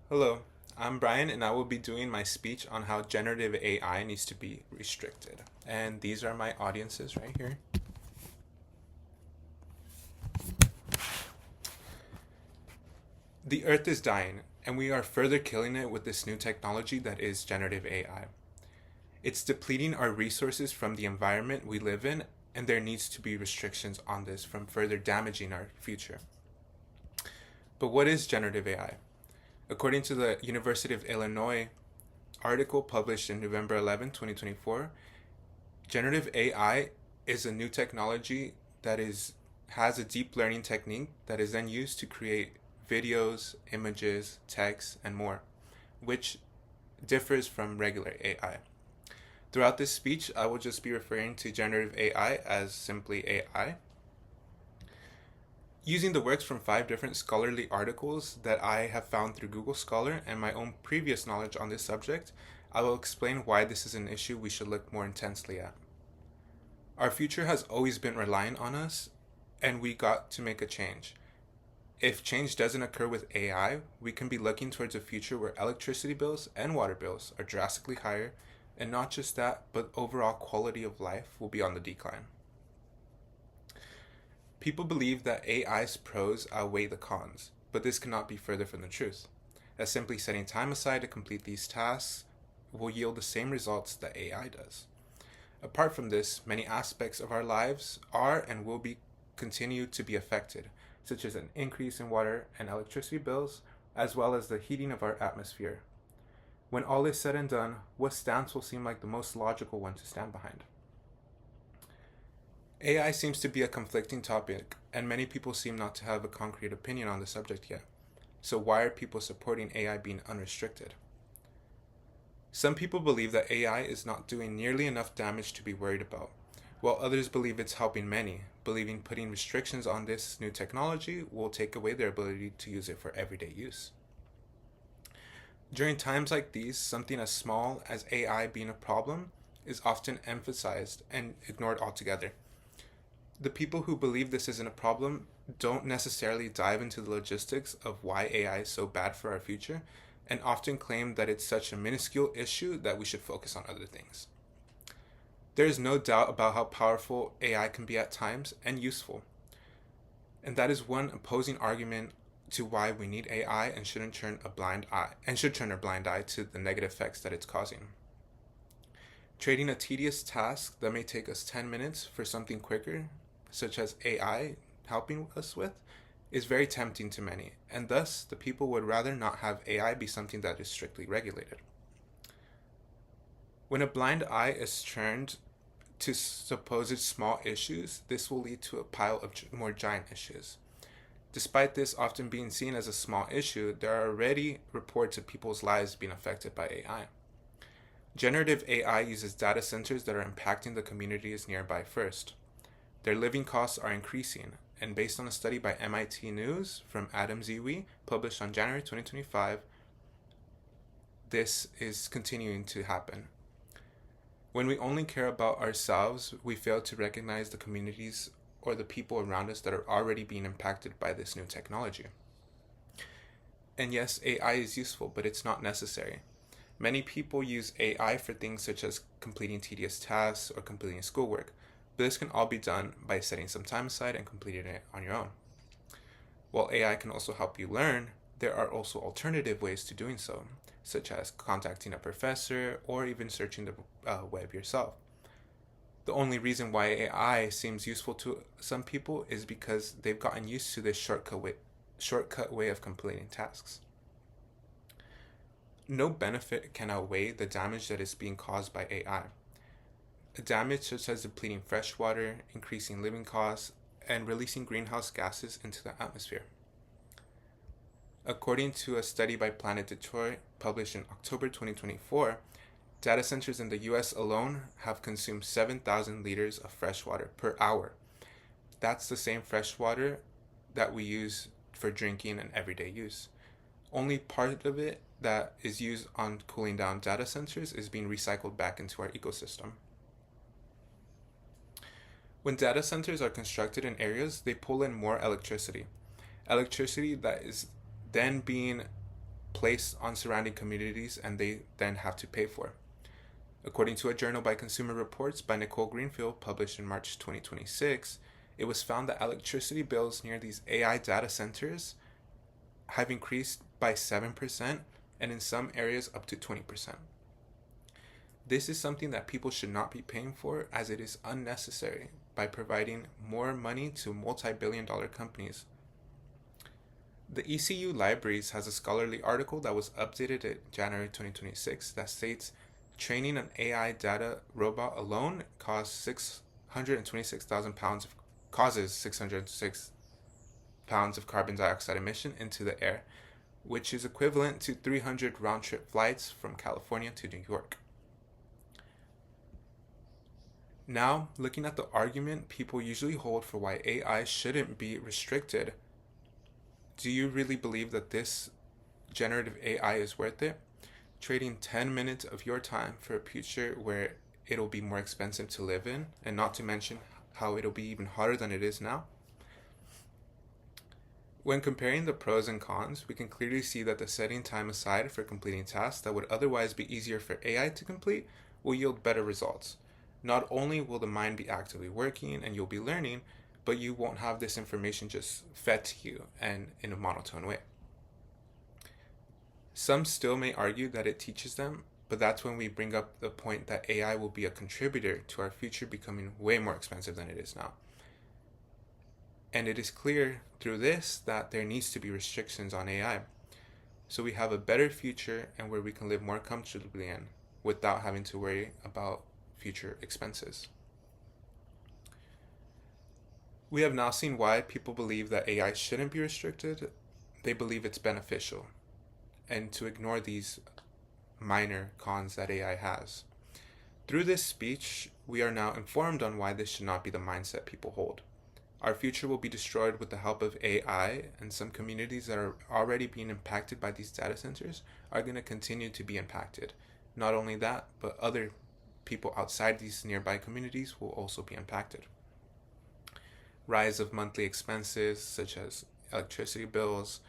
Hello, I'm Brian, and I will be doing my speech on how generative AI needs to be restricted. And these are my audiences right here. The Earth is dying, and we are further killing it with this new technology that is generative AI. It's depleting our resources from the environment we live in, and there needs to be restrictions on this from further damaging our future. But what is generative AI? According to the University of Illinois article published in November 11, 2024, generative AI is a new technology that has a deep learning technique that is then used to create videos, images, text, and more, which differs from regular AI. Throughout this speech, I will just be referring to generative AI as simply AI. Using the works from 5 different scholarly articles that I have found through Google Scholar and my own previous knowledge on this subject, I will explain why this is an issue we should look more intensely at. Our future has always been reliant on us, and we got to make a change. If change doesn't occur with AI, we can be looking towards a future where electricity bills and water bills are drastically higher, and not just that, but overall quality of life will be on the decline. People believe that AI's pros outweigh the cons, but this cannot be further from the truth, as simply setting time aside to complete these tasks will yield the same results that AI does. Apart from this, many aspects of our lives are and will be continue to be affected, such as an increase in water and electricity bills, as well as the heating of our atmosphere. When all is said and done, what stance will seem like the most logical one to stand behind? AI seems to be a conflicting topic, and many people seem not to have a concrete opinion on the subject yet. So, why are people supporting AI being unrestricted? Some people believe that AI is not doing nearly enough damage to be worried about, while others believe it's helping many, believing putting restrictions on this new technology will take away their ability to use it for everyday use. During times like these, something as small as AI being a problem is often emphasized and ignored altogether. The people who believe this isn't a problem don't necessarily dive into the logistics of why AI is so bad for our future, and often claim that it's such a minuscule issue that we should focus on other things. There is no doubt about how powerful AI can be at times and useful. And that is one opposing argument to why we need AI and shouldn't turn a blind eye to the negative effects that it's causing. Trading a tedious task that may take us 10 minutes for something quicker, such as AI helping us with, is very tempting to many, and thus the people would rather not have AI be something that is strictly regulated. When a blind eye is turned to supposed small issues, this will lead to a pile of more giant issues. Despite this often being seen as a small issue, there are already reports of people's lives being affected by AI. Generative AI uses data centers that are impacting the communities nearby first. Their living costs are increasing, and based on a study by MIT News from Adam Ziwi, published on January 2025, this is continuing to happen. When we only care about ourselves, we fail to recognize the communities or the people around us that are already being impacted by this new technology. And yes, AI is useful, but it's not necessary. Many people use AI for things such as completing tedious tasks or completing schoolwork, but this can all be done by setting some time aside and completing it on your own. While AI can also help you learn, there are also alternative ways to doing so, such as contacting a professor or even searching the web yourself. The only reason why AI seems useful to some people is because they've gotten used to this shortcut way of completing tasks. No benefit can outweigh the damage that is being caused by AI. Damage such as depleting fresh water, increasing living costs, and releasing greenhouse gases into the atmosphere. According to a study by Planet Detroit published in October 2024, data centers in the US alone have consumed 7,000 liters of fresh water per hour. That's the same fresh water that we use for drinking and everyday use. Only part of it that is used on cooling down data centers is being recycled back into our ecosystem. When data centers are constructed in areas, they pull in more electricity. Electricity that is then being placed on surrounding communities and they then have to pay for. According to a journal by Consumer Reports by Nicole Greenfield published in March 2026, it was found that electricity bills near these AI data centers have increased by 7% and in some areas up to 20%. This is something that people should not be paying for, as it is unnecessary by providing more money to multi-billion-dollar companies. The ECU Libraries has a scholarly article that was updated in January 2026 that states training an AI data robot alone causes 626 pounds of carbon dioxide emission into the air, which is equivalent to 300 round-trip flights from California to New York. Now, looking at the argument people usually hold for why AI shouldn't be restricted, do you really believe that this generative AI is worth it? Trading 10 minutes of your time for a future where it'll be more expensive to live in, and not to mention how it'll be even harder than it is now? When comparing the pros and cons, we can clearly see that the setting time aside for completing tasks that would otherwise be easier for AI to complete will yield better results. Not only will the mind be actively working and you'll be learning, but you won't have this information just fed to you and in a monotone way. Some still may argue that it teaches them, but that's when we bring up the point that AI will be a contributor to our future becoming way more expensive than it is now. And it is clear through this that there needs to be restrictions on AI, so we have a better future and where we can live more comfortably in without having to worry about future expenses. We have now seen why people believe that AI shouldn't be restricted. They believe it's beneficial, and to ignore these minor cons that AI has. Through this speech, we are now informed on why this should not be the mindset people hold. Our future will be destroyed with the help of AI, and some communities that are already being impacted by these data centers are going to continue to be impacted. Not only that, but other people outside these nearby communities will also be impacted. Rise of monthly expenses such as electricity bills,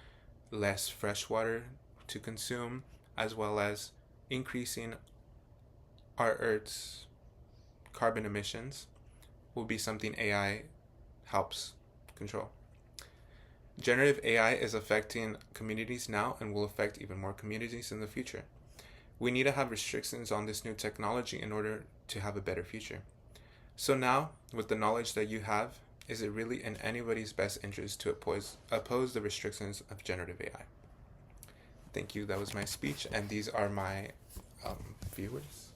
less fresh water to consume, as well as increasing our Earth's carbon emissions will be something AI helps control. Generative AI is affecting communities now and will affect even more communities in the future. We need to have restrictions on this new technology in order to have a better future. So now, with the knowledge that you have, is it really in anybody's best interest to oppose the restrictions of generative AI? Thank you. That was my speech, and these are my viewers.